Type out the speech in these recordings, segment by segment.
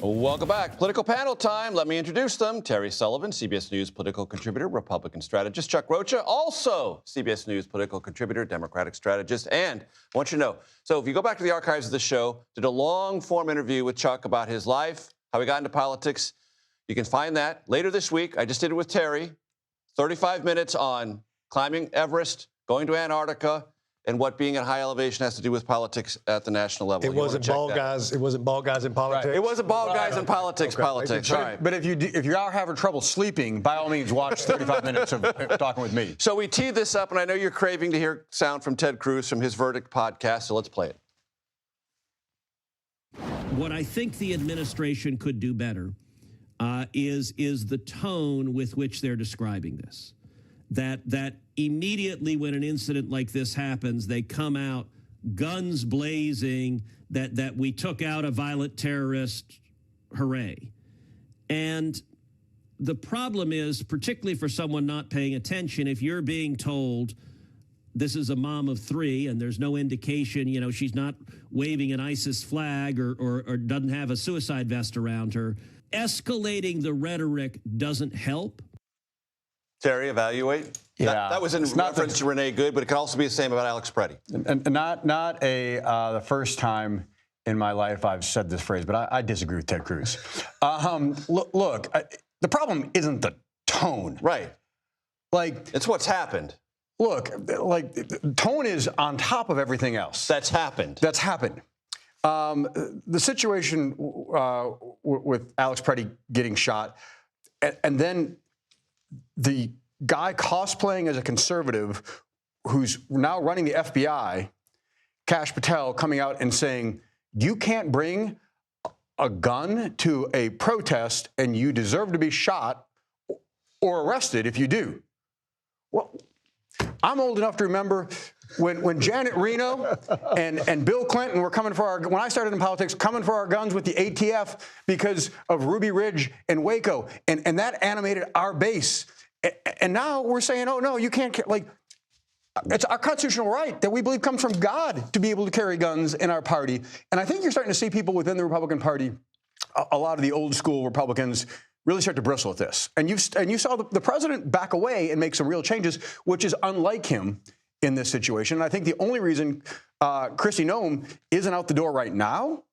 Welcome back. Political panel time. Let me introduce them. Terry Sullivan, CBS News political contributor, Republican strategist. Chuck Rocha, also CBS News political contributor, Democratic strategist. And I want you to know, so if you go back to the archives of the show, did a long-form interview with Chuck about his life, how he got into politics. You can find that later this week. I just did it with Terry. 35 minutes on climbing Everest, going to Antarctica, and what being at high elevation has to do with politics at the national level. It wasn't bald guys. It wasn't bald guys in politics. Right. It wasn't bald guys in politics. Okay. Politics. But, Right. but if you are having trouble sleeping, by all means, watch 35 minutes of talking with me. So we teed this up, and I know you're craving to hear sound from Ted Cruz from his Verdict podcast. So let's play it. What I think the administration could do better is the tone with which they're describing this. That immediately when an incident like this happens, they come out guns blazing, that we took out a violent terrorist, hooray. And the problem is, particularly for someone not paying attention, if you're being told this is a mom of three and there's no indication, she's not waving an ISIS flag or doesn't have a suicide vest around her, escalating the rhetoric doesn't help. Terry, evaluate. Yeah, that was in reference to Renee Good, but it could also be the same about Alex Preddy. And not the first time in my life I've said this phrase, but I disagree with Ted Cruz. Look, the problem isn't the tone. Right. It's what's happened. Look, tone is on top of everything else. That's happened. The situation with Alex Preddy getting shot, and then the guy cosplaying as a conservative who's now running the FBI, Kash Patel, coming out and saying, you can't bring a gun to a protest and you deserve to be shot or arrested if you do. Well, I'm old enough to remember when Janet Reno and Bill Clinton were when I started in politics, coming for our guns with the ATF because of Ruby Ridge and Waco. And that animated our base. And now we're saying, oh, no, you can't. It's our constitutional right that we believe comes from God to be able to carry guns in our party. And I think you're starting to see people within the Republican Party, a lot of the old school Republicans, really start to bristle at this. And you saw the president back away and make some real changes, which is unlike him in this situation. And I think the only reason Kristi Noem isn't out the door right now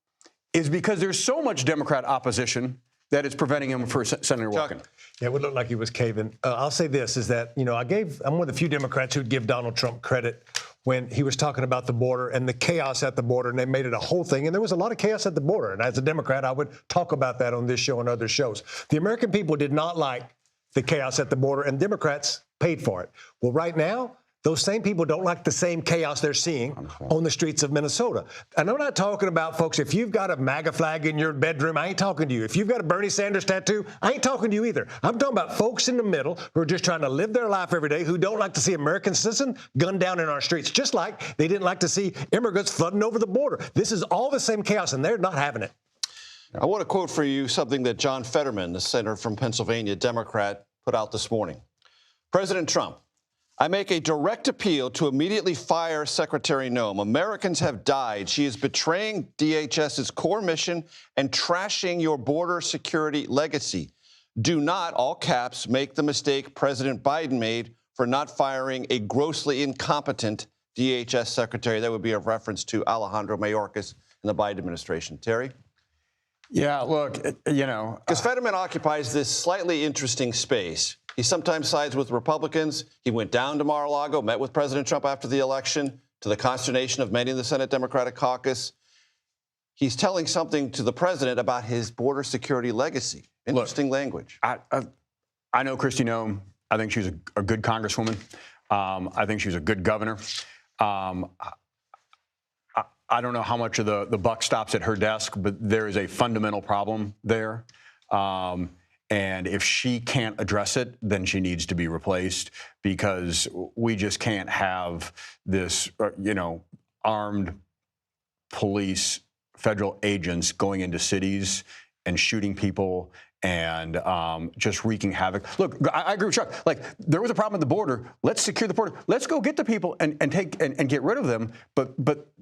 is because there's so much Democrat opposition that it's preventing him from Senator Walken. Yeah, it would look like he was caving. I'll say this, is that, I'm one of the few Democrats who'd give Donald Trump credit when he was talking about the border and the chaos at the border, and they made it a whole thing. And there was a lot of chaos at the border. And as a Democrat, I would talk about that on this show and other shows. The American people did not like the chaos at the border, and Democrats paid for it. Well, right now, those same people don't like the same chaos they're seeing on the streets of Minnesota. And I'm not talking about, folks, if you've got a MAGA flag in your bedroom, I ain't talking to you. If you've got a Bernie Sanders tattoo, I ain't talking to you either. I'm talking about folks in the middle who are just trying to live their life every day, who don't like to see American citizens gunned down in our streets, just like they didn't like to see immigrants flooding over the border. This is all the same chaos, and they're not having it. I want to quote for you something that John Fetterman, the senator from Pennsylvania, Democrat, put out this morning. President Trump, I make a direct appeal to immediately fire Secretary Noem. Americans have died. She is betraying DHS's core mission and trashing your border security legacy. Do not, all caps, make the mistake President Biden made for not firing a grossly incompetent DHS secretary. That would be a reference to Alejandro Mayorkas in the Biden administration. Terry? Yeah, look, Because Fetterman occupies this slightly interesting space. He sometimes sides with Republicans. He went down to Mar-a-Lago, met with President Trump after the election, to the consternation of many in the Senate Democratic caucus. He's telling something to the president about his border security legacy. Interesting language. I know Kristi Noem. I think she's a good congresswoman. I think she's a good governor. I don't know how much of the buck stops at her desk, but there is a fundamental problem there. And if she can't address it, then she needs to be replaced, because we just can't have this, armed police, federal agents going into cities and shooting people and just wreaking havoc. Look, I agree with Chuck. Like, there was a problem at the border. Let's secure the border. Let's go get the people and get rid of them. But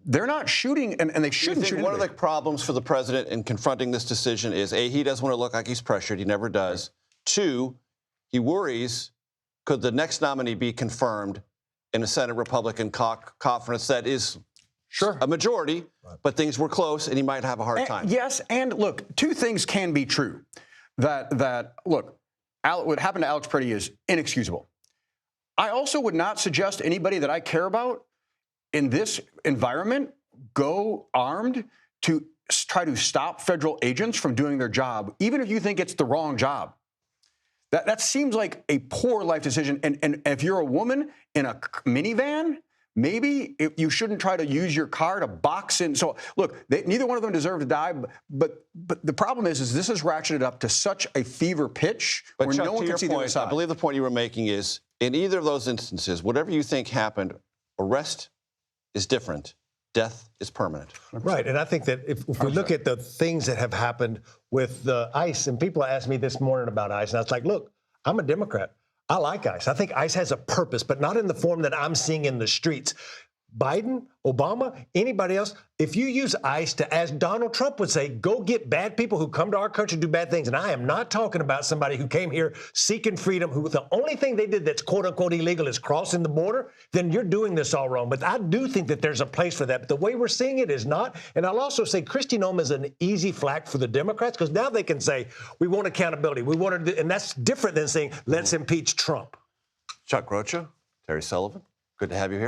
they're not shooting, and they shouldn't shoot. One of the problems for the president in confronting this decision is, A, he doesn't want to look like he's pressured. He never does. Two, he worries, could the next nominee be confirmed in a Senate Republican conference that is a majority, but things were close, and he might have a hard time. Yes, and look, two things can be true. That look, what happened to Alex Pretty is inexcusable. I also would not suggest anybody that I care about in this environment go armed to try to stop federal agents from doing their job, even if you think it's the wrong job. That seems like a poor life decision. And if you're a woman in a minivan, maybe you shouldn't try to use your car to box in. So, look, neither one of them deserve to die. But the problem is this is ratcheted up to such a fever pitch where Chuck, no one can see the other side. I believe the point you were making is, in either of those instances, whatever you think happened, arrest is different. Death is permanent. Right, and I think that if we look at the things that have happened with ICE, and people asked me this morning about ICE, and I was like, look, I'm a Democrat. I like ICE. I think ICE has a purpose, but not in the form that I'm seeing in the streets. Biden, Obama, anybody else, if you use ICE to, as Donald Trump would say, go get bad people who come to our country to do bad things. And I am not talking about somebody who came here seeking freedom, who the only thing they did that's quote unquote illegal is crossing the border, then you're doing this all wrong. But I do think that there's a place for that. But the way we're seeing it is not. And I'll also say Kristi Noem is an easy flack for the Democrats because now they can say, we want accountability. We want to, and that's different than saying, let's impeach Trump. Chuck Rocha, Terry Sullivan, good to have you here.